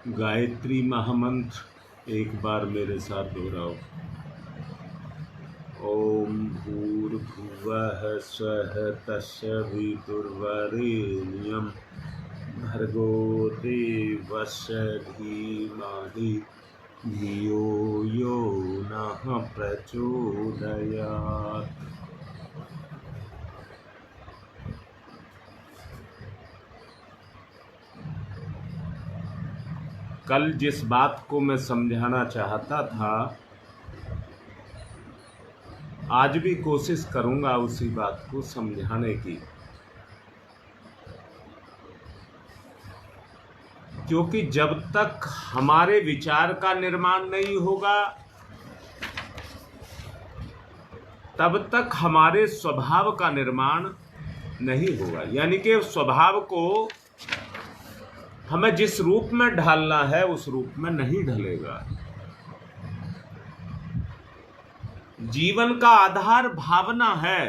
गायत्री महामंत्र एक बार मेरे साथ दोहराओ। ओम भूर्भुवः स्वः तत्सवितुर्वरेण्यं भर्गो देवस्य धीमहि धियो यो नः प्रचोदयात्। कल जिस बात को मैं समझाना चाहता था, आज भी कोशिश करूंगा उसी बात को समझाने की, क्योंकि जब तक हमारे विचार का निर्माण नहीं होगा तब तक हमारे स्वभाव का निर्माण नहीं होगा। यानी कि स्वभाव को हमें जिस रूप में ढालना है उस रूप में नहीं ढलेगा। जीवन का आधार भावना है।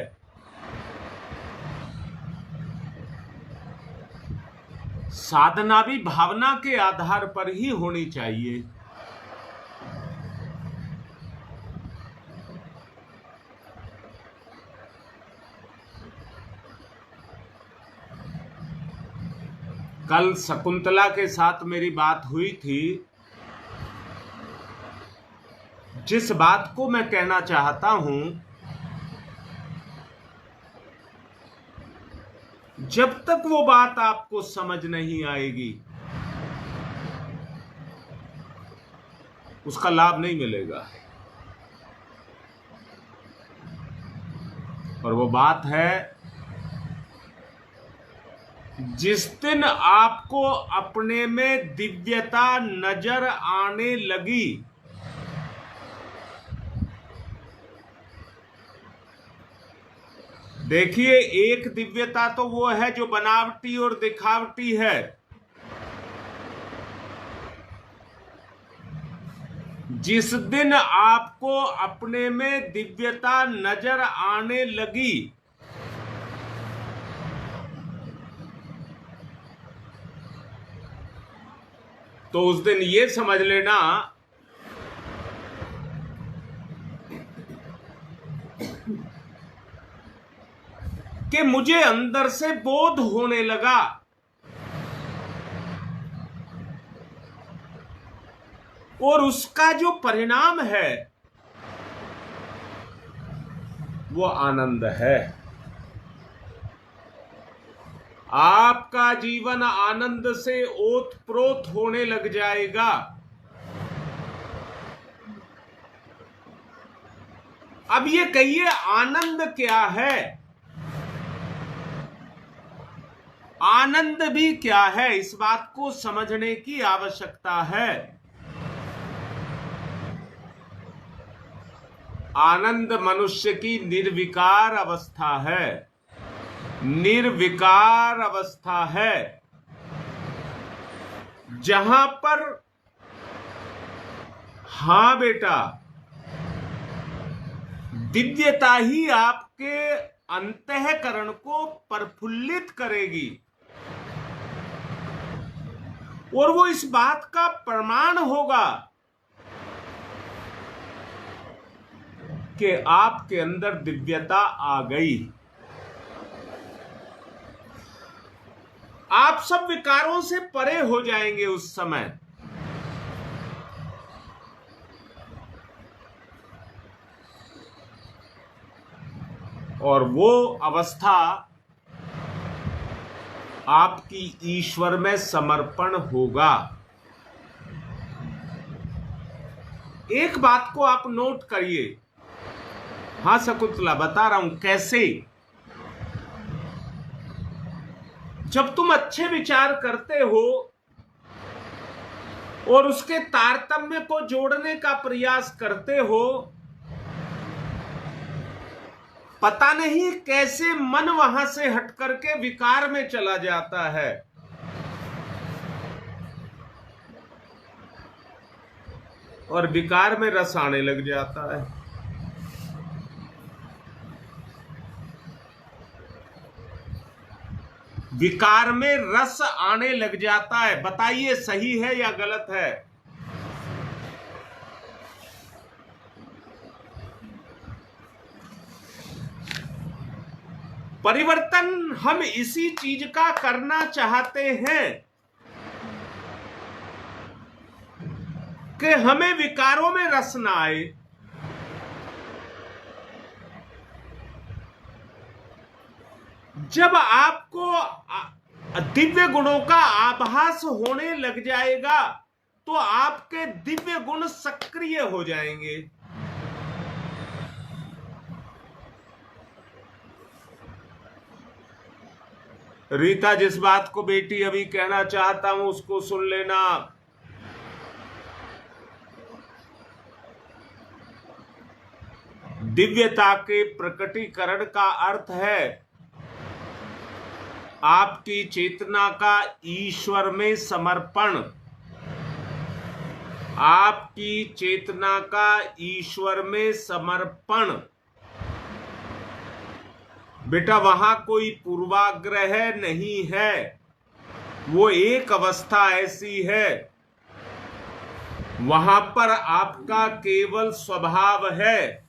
साधना भी भावना के आधार पर ही होनी चाहिए। कल शकुंतला के साथ मेरी बात हुई थी। जिस बात को मैं कहना चाहता हूं, जब तक वो बात आपको समझ नहीं आएगी उसका लाभ नहीं मिलेगा। और वो बात है, जिस दिन आपको अपने में दिव्यता नजर आने लगी, देखिए, एक दिव्यता तो वो है जो बनावटी और दिखावटी है। जिस दिन आपको अपने में दिव्यता नजर आने लगी, तो उस दिन ये समझ लेना कि मुझे अंदर से बोध होने लगा और उसका जो परिणाम है वो आनंद है। आपका जीवन आनंद से ओतप्रोत होने लग जाएगा। अब ये कहिए, आनंद क्या है? आनंद भी क्या है, इस बात को समझने की आवश्यकता है। आनंद मनुष्य की निर्विकार अवस्था है। निर्विकार अवस्था है जहां पर, हां बेटा, दिव्यता ही आपके अंतःकरण को प्रफुल्लित करेगी। और वो इस बात का प्रमाण होगा कि आपके अंदर दिव्यता आ गई। आप सब विकारों से परे हो जाएंगे उस समय। और वो अवस्था आपकी ईश्वर में समर्पण होगा। एक बात को आप नोट करिए। हां शकुंतला, बता रहा हूं कैसे। जब तुम अच्छे विचार करते हो और उसके तारतम्य को जोड़ने का प्रयास करते हो, पता नहीं कैसे मन वहां से हट करके विकार में चला जाता है। और विकार में रस आने लग जाता है। विकार में रस आने लग जाता है। बताइए सही है या गलत है? परिवर्तन हम इसी चीज का करना चाहते हैं कि हमें विकारों में रस ना आए। जब आपको दिव्य गुणों का आभास होने लग जाएगा तो आपके दिव्य गुण सक्रिय हो जाएंगे। रीता, जिस बात को बेटी अभी कहना चाहता हूं उसको सुन लेना। दिव्यता के प्रकटीकरण का अर्थ है आपकी चेतना का ईश्वर में समर्पण। आपकी चेतना का ईश्वर में समर्पण। बेटा, वहां कोई पूर्वाग्रह नहीं है। वो एक अवस्था ऐसी है, वहां पर आपका केवल स्वभाव है।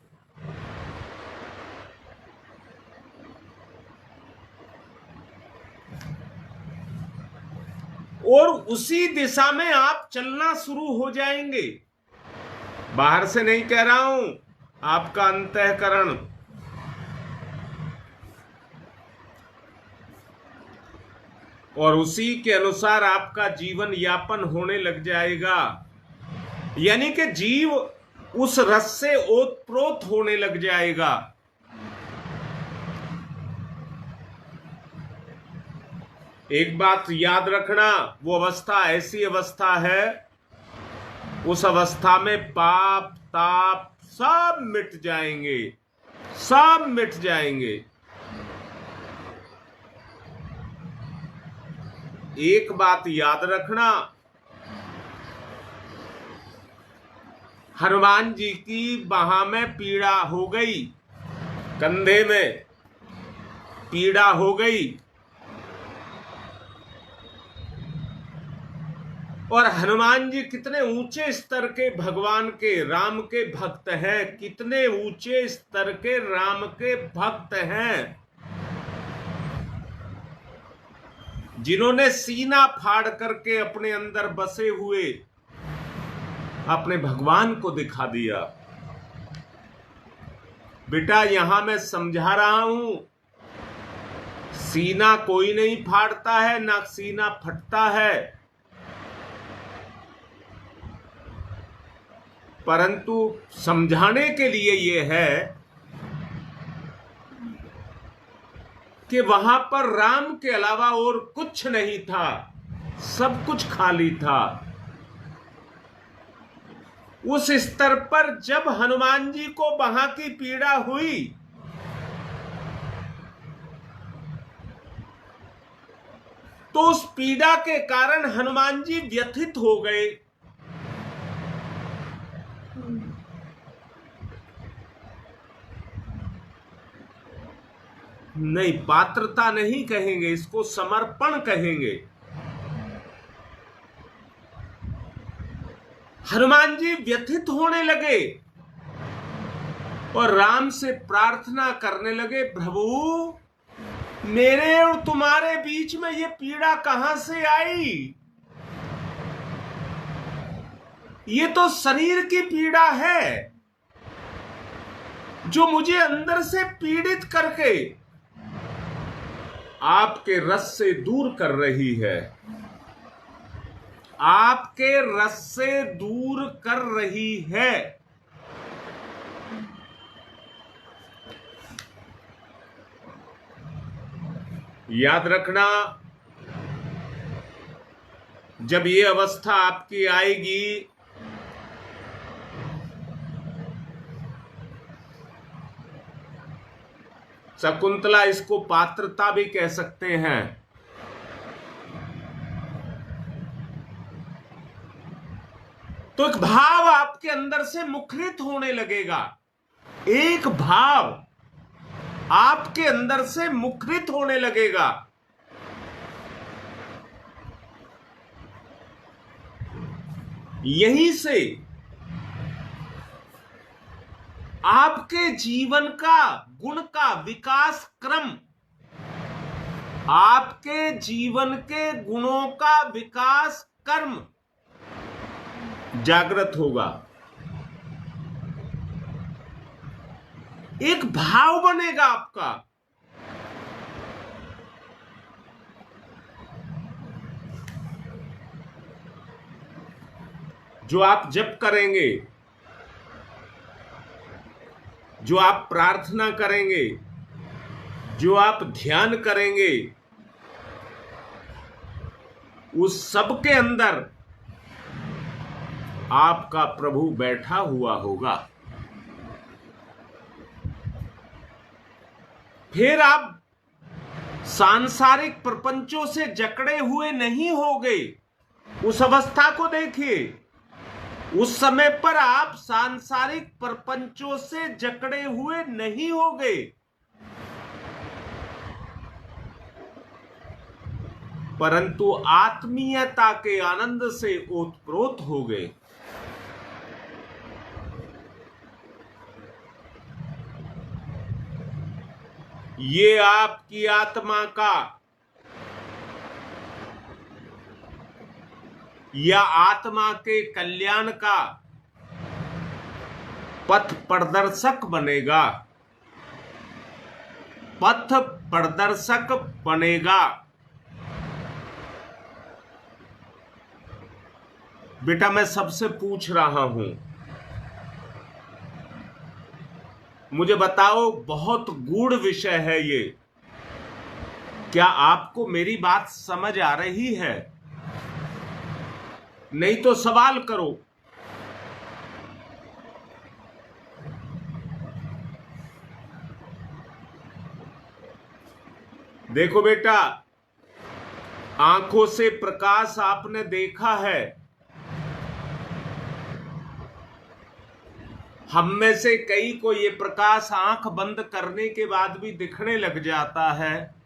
और उसी दिशा में आप चलना शुरू हो जाएंगे। बाहर से नहीं कह रहा हूं, आपका अंतःकरण। और उसी के अनुसार आपका जीवन यापन होने लग जाएगा। यानी कि जीव उस रस से ओतप्रोत होने लग जाएगा। एक बात याद रखना, वो अवस्था ऐसी अवस्था है, उस अवस्था में पाप ताप सब मिट जाएंगे, सब मिट जाएंगे। एक बात याद रखना, हनुमान जी की बाह में पीड़ा हो गई, कंधे में पीड़ा हो गई, और हनुमान जी कितने ऊंचे स्तर के भगवान के राम के भक्त हैं, कितने ऊंचे स्तर के राम के भक्त हैं, जिन्होंने सीना फाड़ करके अपने अंदर बसे हुए अपने भगवान को दिखा दिया। बेटा, यहां मैं समझा रहा हूं, सीना कोई नहीं फाड़ता है, ना सीना फटता है, परंतु समझाने के लिए यह है कि वहां पर राम के अलावा और कुछ नहीं था, सब कुछ खाली था। उस स्तर पर जब हनुमान जी को वहां की पीड़ा हुई तो उस पीड़ा के कारण हनुमान जी व्यथित हो गए। नहीं, पात्रता नहीं कहेंगे, इसको समर्पण कहेंगे। हनुमान जी व्यथित होने लगे और राम से प्रार्थना करने लगे, प्रभु मेरे और तुम्हारे बीच में ये पीड़ा कहां से आई? ये तो शरीर की पीड़ा है जो मुझे अंदर से पीड़ित करके आपके रस से दूर कर रही है, आपके रस से दूर कर रही है। याद रखना, जब ये अवस्था आपकी आएगी शकुंतला, इसको पात्रता भी कह सकते हैं, तो एक भाव आपके अंदर से मुखरित होने लगेगा। एक भाव आपके अंदर से मुखरित होने लगेगा यहीं से आपके जीवन का गुण का विकास क्रम, आपके जीवन के गुणों का विकास कर्म जागृत होगा। एक भाव बनेगा आपका। जो आप जप करेंगे, जो आप प्रार्थना करेंगे, जो आप ध्यान करेंगे, उस सब के अंदर आपका प्रभु बैठा हुआ होगा। फिर आप सांसारिक प्रपंचों से जकड़े हुए नहीं होगे। उस अवस्था को देखिए, उस समय पर आप सांसारिक प्रपंचों से जकड़े हुए नहीं होगे, परंतु आत्मीयता के आनंद से ओतप्रोत हो गए। ये आपकी आत्मा का या आत्मा के कल्याण का पथ प्रदर्शक बनेगा, पथ प्रदर्शक बनेगा। बेटा, मैं सबसे पूछ रहा हूं, मुझे बताओ, बहुत गूढ़ विषय है ये, क्या आपको मेरी बात समझ आ रही है? नहीं तो सवाल करो। देखो बेटा, आंखों से प्रकाश आपने देखा है। हम में से कई को ये प्रकाश आंख बंद करने के बाद भी दिखने लग जाता है।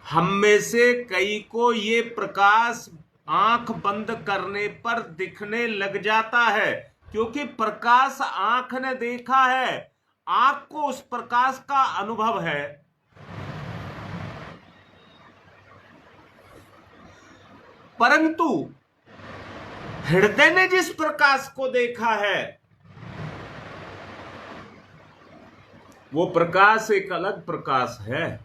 हम में से कई को ये प्रकाश आंख बंद करने पर दिखने लग जाता है, क्योंकि प्रकाश आंख ने देखा है, आंख को उस प्रकाश का अनुभव है। परंतु हृदय ने जिस प्रकाश को देखा है, वो प्रकाश एक अलग प्रकाश है।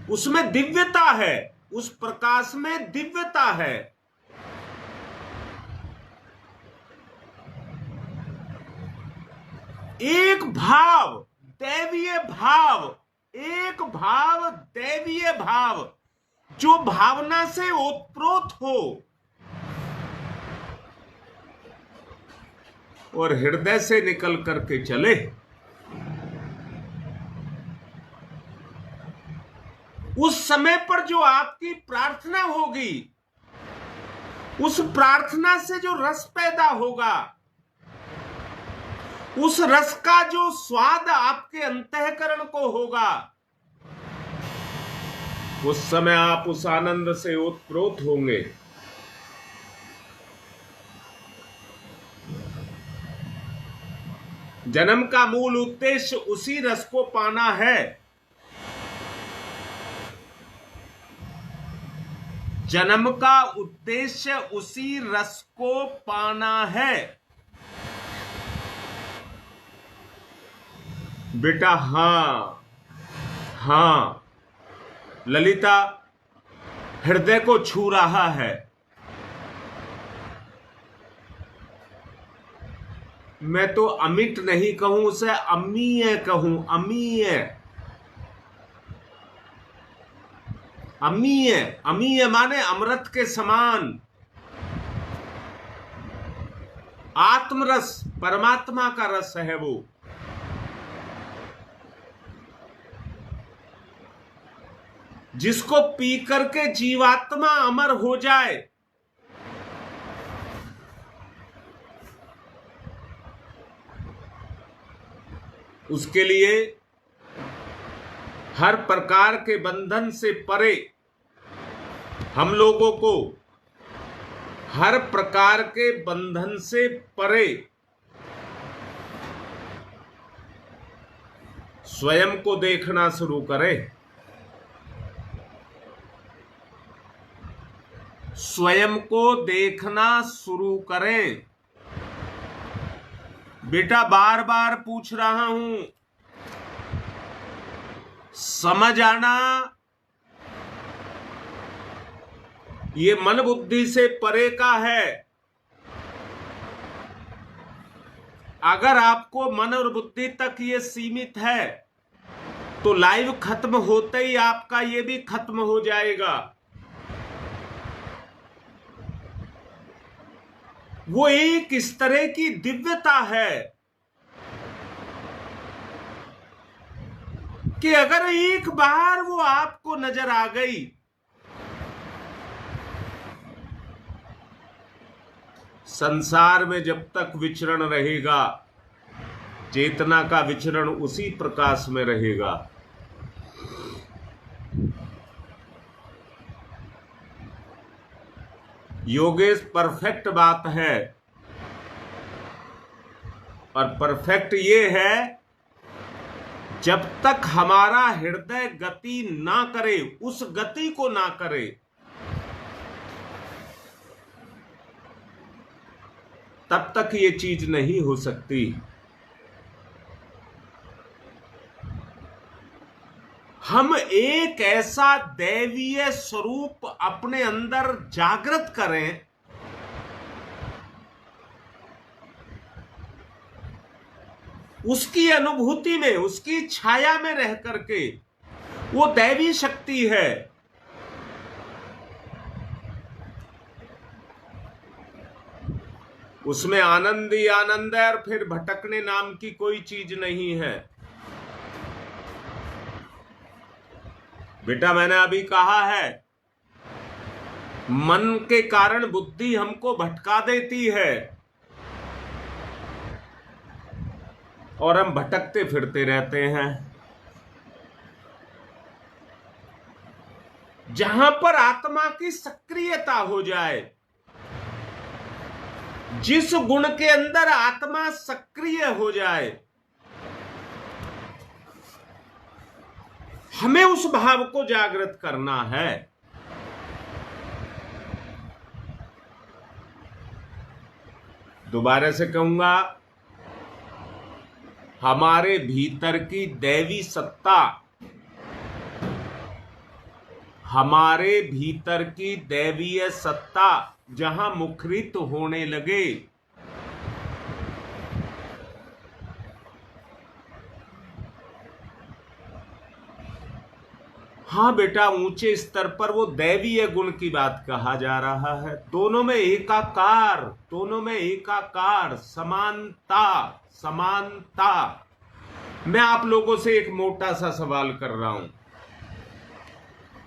उसमें दिव्यता है, उस प्रकाश में दिव्यता है। एक भाव दैवीय भाव, एक भाव दैवीय भाव, जो भावना से ओतप्रोत हो और हृदय से निकल करके चले। उस समय पर जो आपकी प्रार्थना होगी, उस प्रार्थना से जो रस पैदा होगा, उस रस का जो स्वाद आपके अंतःकरण को होगा, उस समय आप उस आनंद से ओतप्रोत होंगे। जन्म का मूल उद्देश्य उसी रस को पाना है। जन्म का उद्देश्य उसी रस को पाना है। बेटा, हाँ, ललिता हृदय को छू रहा है। मैं तो अमिट नहीं कहूं, उसे अमीय कहूं, अमीय। अमीय, अमीय माने अमृत के समान। आत्मरस, परमात्मा का रस है वो। जिसको पी करके जीवात्मा अमर हो जाए, उसके लिए हर प्रकार के बंधन से परे हम लोगों को हर प्रकार के बंधन से परे स्वयं को देखना शुरू करें। स्वयं को देखना शुरू करें। बेटा बार बार पूछ रहा हूं, समझ आना ये मन बुद्धि से परे का है। अगर आपको मन और बुद्धि तक ये सीमित है तो लाइव खत्म होते ही आपका ये भी खत्म हो जाएगा। वो एक इस तरह की दिव्यता है कि अगर एक बार वो आपको नजर आ गई, संसार में जब तक विचरण रहेगा, चेतना का विचरण उसी प्रकाश में रहेगा। योगेश परफेक्ट बात है, और परफेक्ट ये है जब तक हमारा हृदय गति ना करे, उस गति को ना करे, तब तक ये चीज नहीं हो सकती। हम एक ऐसा दैवीय स्वरूप अपने अंदर जागृत करें उसकी अनुभूति में, उसकी छाया में रह करके, वो दैवी शक्ति है। उसमें आनंद ही आनंद है और फिर भटकने नाम की कोई चीज नहीं है। बेटा मैंने अभी कहा है, मन के कारण बुद्धि हमको भटका देती है और हम भटकते फिरते रहते हैं। जहां पर आत्मा की सक्रियता हो जाए, जिस गुण के अंदर आत्मा सक्रिय हो जाए, हमें उस भाव को जागृत करना है। दोबारा से कहूंगा, हमारे भीतर की दैवी सत्ता, हमारे भीतर की दैवीय सत्ता जहां मुखरित होने लगे, हाँ बेटा, ऊंचे स्तर पर वो दैवीय गुण की बात कहा जा रहा है। दोनों में एकाकार, दोनों में एकाकार, समानता, समानता। मैं आप लोगों से एक मोटा सा सवाल कर रहा हूं,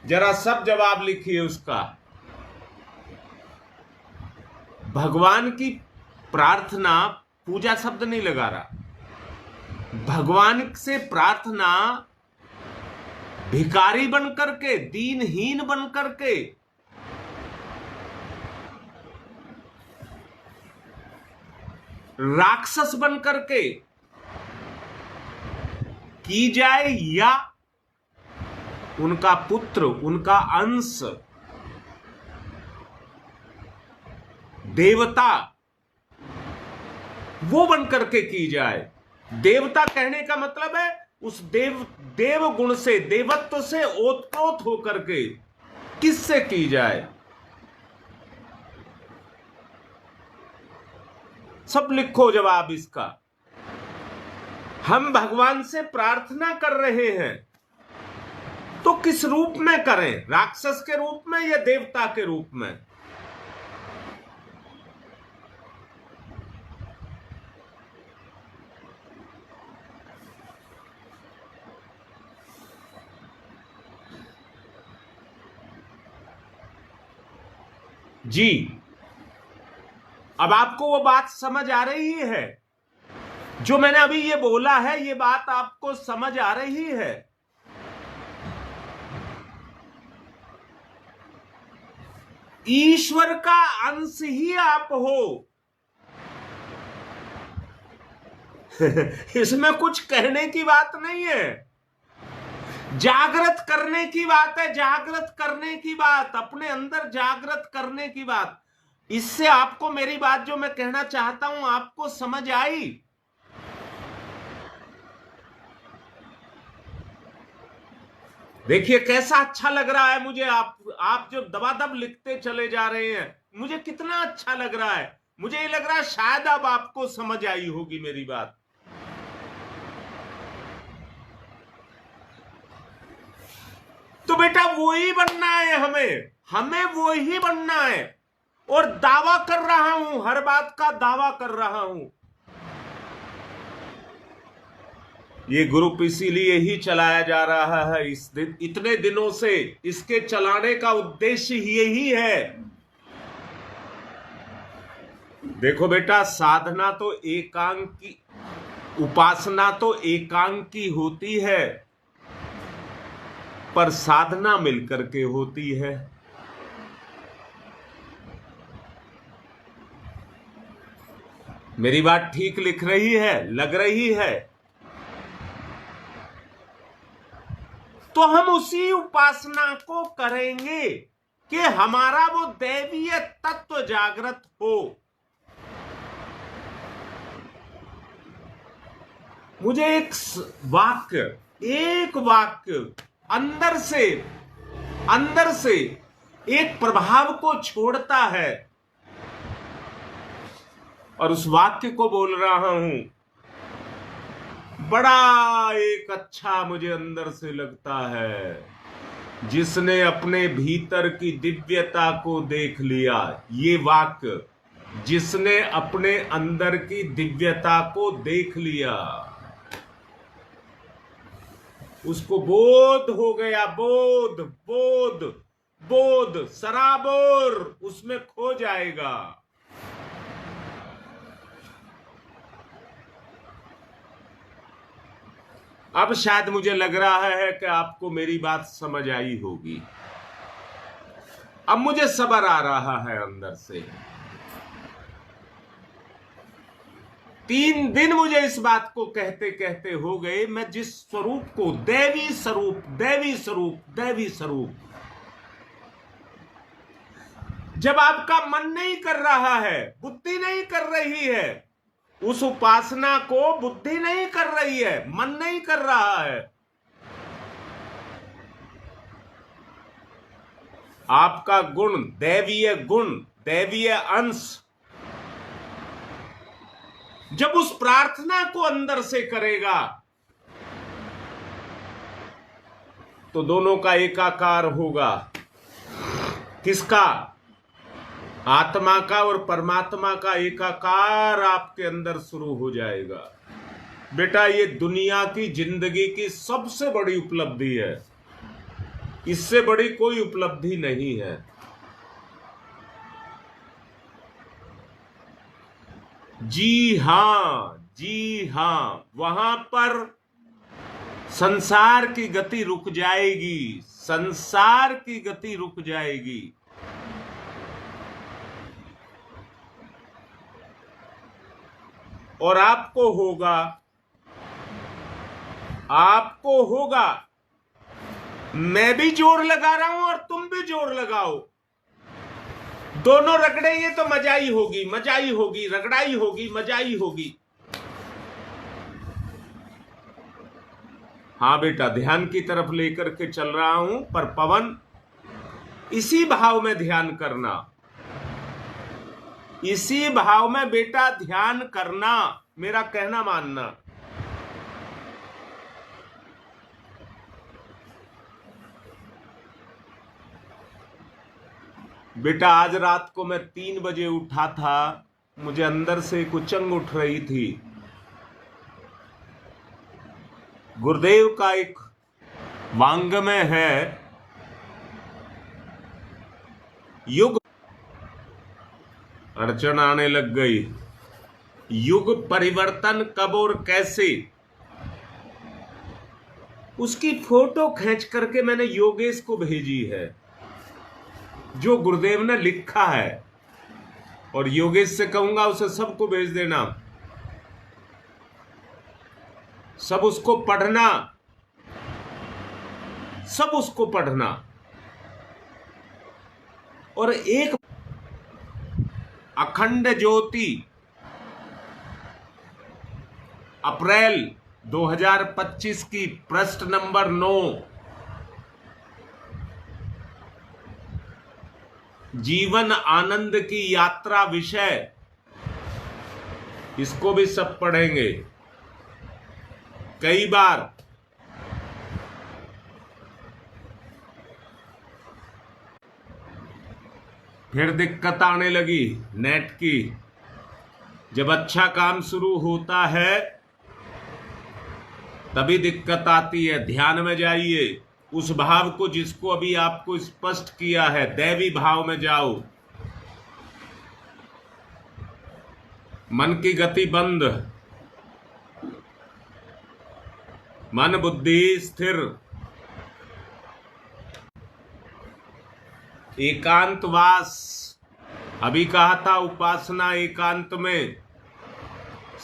जरा सब जवाब लिखिए उसका। भगवान की प्रार्थना, पूजा शब्द नहीं लगा रहा, भगवान से प्रार्थना भिखारी बन करके, दीनहीन बन करके, राक्षस बन करके की जाए, या उनका पुत्र, उनका अंश, देवता, वो बन करके की जाए। देवता कहने का मतलब है उस देव गुण से, देवत्व से ओतप्रोत होकर के किससे की जाए। सब लिखो जवाब इसका। हम भगवान से प्रार्थना कर रहे हैं तो किस रूप में करें? राक्षस के रूप में या देवता के रूप में? जी, अब आपको वो बात समझ आ रही है जो मैंने अभी ये बोला है? ये बात आपको समझ आ रही है? ईश्वर का अंश ही आप हो। इसमें कुछ कहने की बात नहीं है, जागृत करने की बात है, जागृत करने की बात, अपने अंदर जागृत करने की बात। इससे आपको मेरी बात जो मैं कहना चाहता हूं आपको समझ आई? देखिए कैसा अच्छा लग रहा है मुझे, आप जो दबादब लिखते चले जा रहे हैं, मुझे कितना अच्छा लग रहा है। मुझे ये लग रहा है शायद अब आपको समझ आई होगी मेरी बात। तो बेटा वो ही बनना है, हमें वो ही बनना है। और दावा कर रहा हूं, हर बात का दावा कर रहा हूं। ये ग्रुप इसीलिए ही चलाया जा रहा है इतने दिनों से, इसके चलाने का उद्देश्य यही है। देखो बेटा, साधना तो एकांत की, उपासना तो एकांत की होती है, पर साधना मिलकर के होती है। मेरी बात ठीक लिख रही है, लग रही है? तो हम उसी उपासना को करेंगे कि हमारा वो दैवीय तत्व जागृत हो। मुझे एक वाक्य अंदर से एक प्रभाव को छोड़ता है, और उस वाक्य को बोल रहा हूं। बड़ा एक अच्छा मुझे अंदर से लगता है, जिसने अपने भीतर की दिव्यता को देख लिया। ये वाक्य, जिसने अपने अंदर की दिव्यता को देख लिया, उसको बोध हो गया। बोध बोध बोध सराबोर उसमें खो जाएगा। अब शायद मुझे लग रहा है कि आपको मेरी बात समझ आई होगी। अब मुझे सब्र आ रहा है अंदर से। 3 दिन मुझे इस बात को कहते कहते हो गए, मैं जिस स्वरूप को, दैवी स्वरूप, दैवी स्वरूप, दैवी स्वरूप, जब आपका मन नहीं कर रहा है, बुद्धि नहीं कर रही है, उस उपासना को बुद्धि नहीं कर रही है, मन नहीं कर रहा है, आपका गुण, दैवीय अंश जब उस प्रार्थना को अंदर से करेगा, तो दोनों का एकाकार होगा। किसका? आत्मा का और परमात्मा का एकाकार आपके अंदर शुरू हो जाएगा। बेटा, ये दुनिया की जिंदगी की सबसे बड़ी उपलब्धि है, इससे बड़ी कोई उपलब्धि नहीं है। जी हां, वहां पर संसार की गति रुक जाएगी, संसार की गति रुक जाएगी। और आपको होगा, मैं भी जोर लगा रहा हूं और तुम भी जोर लगाओ, दोनों रगड़ेंगे तो मजाई होगी, रगड़ाई होगी, मजाई होगी। हाँ बेटा, ध्यान की तरफ लेकर के चल रहा हूं, पर पवन, इसी भाव में ध्यान करना, इसी भाव में बेटा ध्यान करना, मेरा कहना मानना। बेटा, आज रात को मैं 3 बजे उठा था, मुझे अंदर से एक उचंग उठ रही थी। गुरुदेव का एक वांग्मय है, युग, अड़चन आने लग गई, युग परिवर्तन कब और कैसे, उसकी फोटो खींच करके मैंने योगेश को भेजी है। जो गुरुदेव ने लिखा है, और योगेश से कहूंगा उसे सबको भेज देना, सब उसको पढ़ना, सब उसको पढ़ना। और एक अखंड ज्योति अप्रैल 2025 की पृष्ठ नंबर 9, जीवन आनंद की यात्रा विषय, इसको भी सब पढ़ेंगे कई बार। फिर दिक्कत आने लगी नेट की। जब अच्छा काम शुरू होता है तभी दिक्कत आती है। ध्यान में जाइए, उस भाव को जिसको अभी आपको स्पष्ट किया है, दैवी भाव में जाओ। मन की गति बंद, मन बुद्धि स्थिर, एकांतवास। अभी कहा था उपासना एकांत में,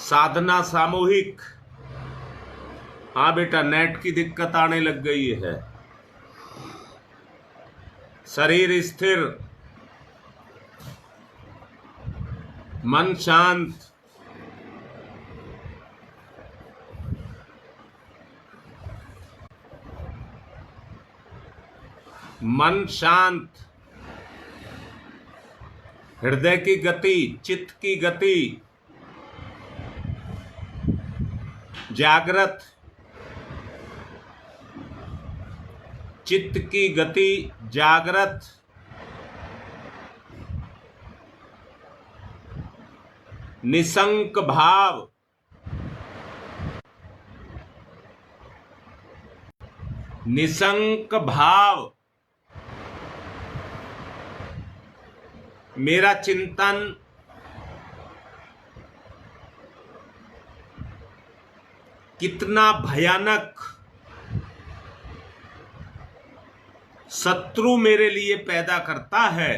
साधना सामूहिक। हाँ बेटा, नेट की दिक्कत आने लग गई है। शरीर स्थिर, मन शांत, मन शांत, हृदय की गति, चित्त की गति जागृत, चित्त की गति जागृत, निसंक भाव, निसंक भाव। मेरा चिंतन कितना भयानक शत्रु मेरे लिए पैदा करता है।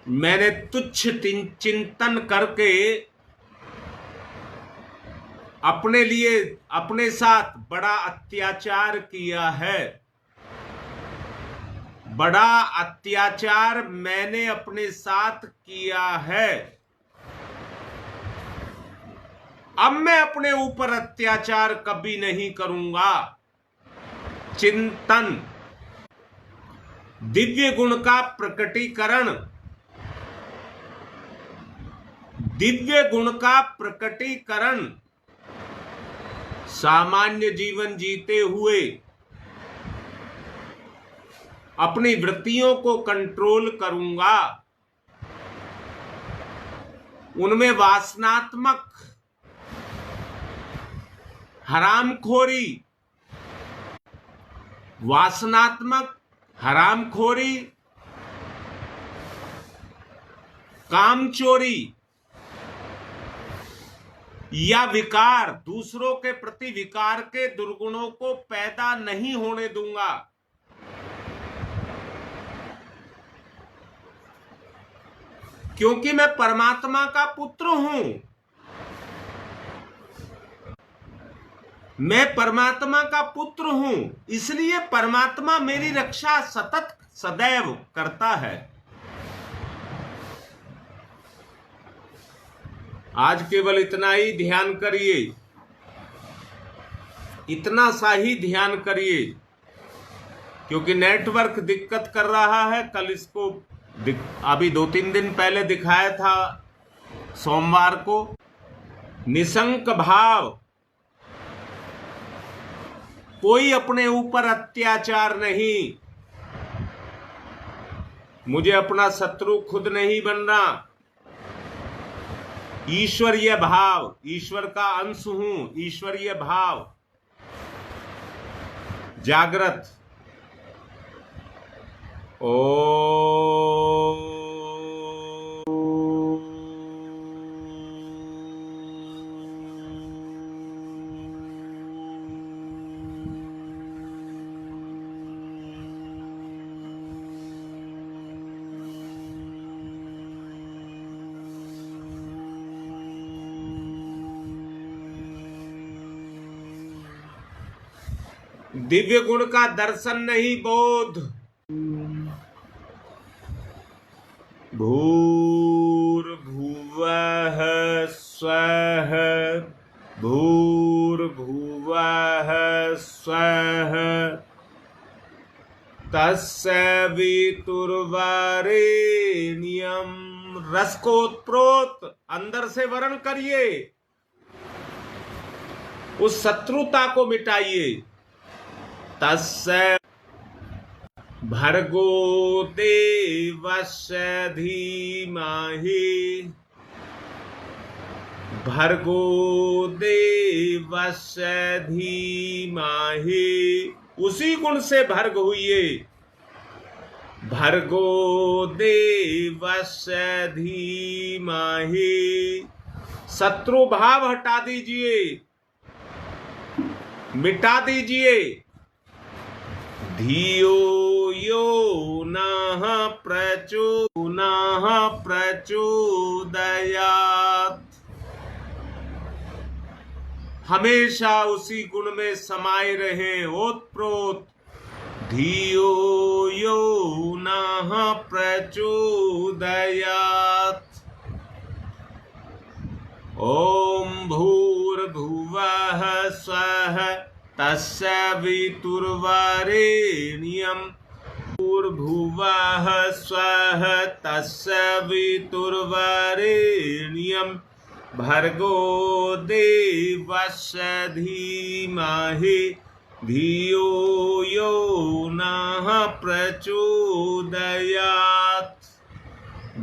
मैंने तुच्छ चिंतन करके अपने लिए, अपने साथ बड़ा अत्याचार किया है। बड़ा अत्याचार मैंने अपने साथ किया है। अब मैं अपने ऊपर अत्याचार कभी नहीं करूंगा। चिंतन, दिव्य गुण का प्रकटीकरण, दिव्य गुण का प्रकटीकरण, सामान्य जीवन जीते हुए अपनी वृत्तियों को कंट्रोल करूंगा। उनमें वासनात्मक हरामखोरी, वासनात्मक हरामखोरी, कामचोरी या विकार, दूसरों के प्रति विकार के दुर्गुणों को पैदा नहीं होने दूंगा। क्योंकि मैं परमात्मा का पुत्र हूं। मैं परमात्मा का पुत्र हूं, इसलिए परमात्मा मेरी रक्षा सतत सदैव करता है। आज केवल इतना ही ध्यान करिए, इतना सा ही ध्यान करिए, क्योंकि नेटवर्क दिक्कत कर रहा है। कल इसको अभी 2-3 दिन पहले दिखाया था, सोमवार को। निसंक भाव, कोई अपने ऊपर अत्याचार नहीं। मुझे अपना शत्रु खुद नहीं बनना। ईश्वरीय भाव, ईश्वर का अंश हूं, ईश्वरीय भाव जागृत। ओ दिव्य गुण का दर्शन नहीं, बोध। भूर्भुवः स्वः, भूर्भुवः स्वः, तत्सवितुर्वरेण्यं। रस को ओतप्रोत अंदर से वर्ण करिए, उस शत्रुता को मिटाइए। तस्य भर्गो देवस्य धीमहि, भर्गो देवस्य धीमहि। उसी गुण से भर्ग हुई, भर्गो देवस्य धीमहि। शत्रु भाव हटा दीजिए, मिटा दीजिए। धियो यो नः प्रचोदयात्। हमेशा उसी गुण में समाये रहें, ओतप्रोत। धियो यो नः प्रचोदयात्। ओम भूर्भुवः स्वः तत्सवितुर्वरेण्यं। भूर्भुवः स्वः तत्सवितुर्वरेण्यं, भर्गो देवस्य धीमहि, धियो यो नः प्रचोदयात्।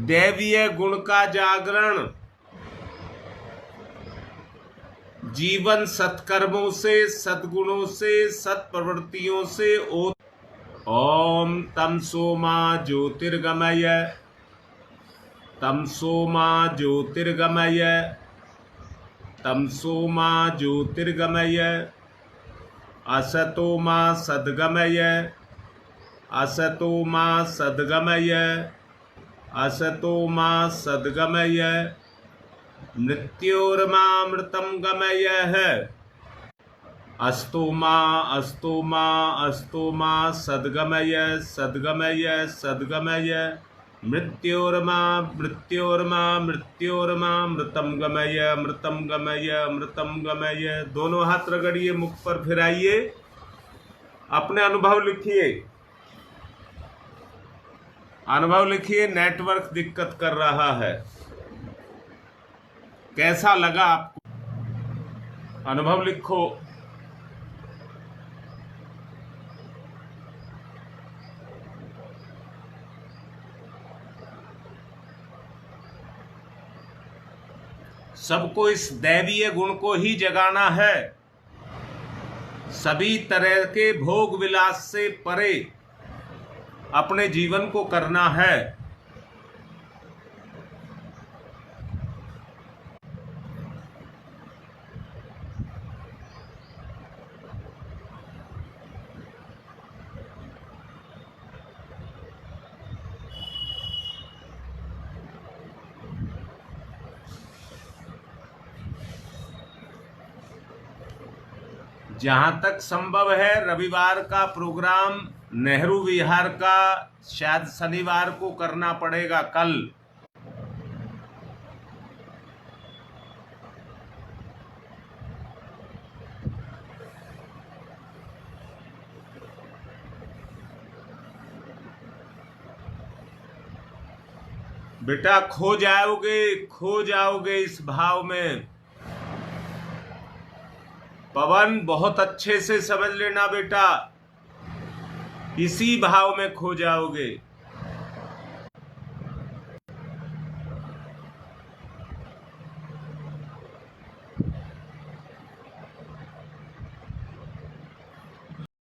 दैवीय गुण का जागरण, जीवन सत्कर्मों से, सद्गुणों से, सत्प्रवृत्तियों से। ओम तमसो मा ज्योतिर्गमय, तमसो मा ज्योतिर्गमय, तमसो मा ज्योतिर्गमय। असतो मा सद्गमय, असतो मा सद्गमय, असतो मा सद्गमय। मृत्योर्मामृतं गमयः। अस्तो मा अस्तो मा अस्तो मा सद्गमय, सद्गमय, सद्गमय। मृत्योर्मा मृत्योर्मा मृत्योर्मा मृतं गमय, मृतं गमय, मृतं गमय। दोनों हाथ रगड़िए, मुख पर फिराइए, अपने अनुभव लिखिए, अनुभव लिखिए। नेटवर्क दिक्कत कर रहा है। कैसा लगा आपको? अनुभव लिखो। सबको इस दैवीय गुण को ही जगाना है। सभी तरह के भोग विलास से परे अपने जीवन को करना है। जहां तक संभव है रविवार का प्रोग्राम नेहरू विहार का शायद शनिवार को करना पड़ेगा। कल बेटा खो जाओगे इस भाव में। पवन बहुत अच्छे से समझ लेना बेटा, इसी भाव में खो जाओगे।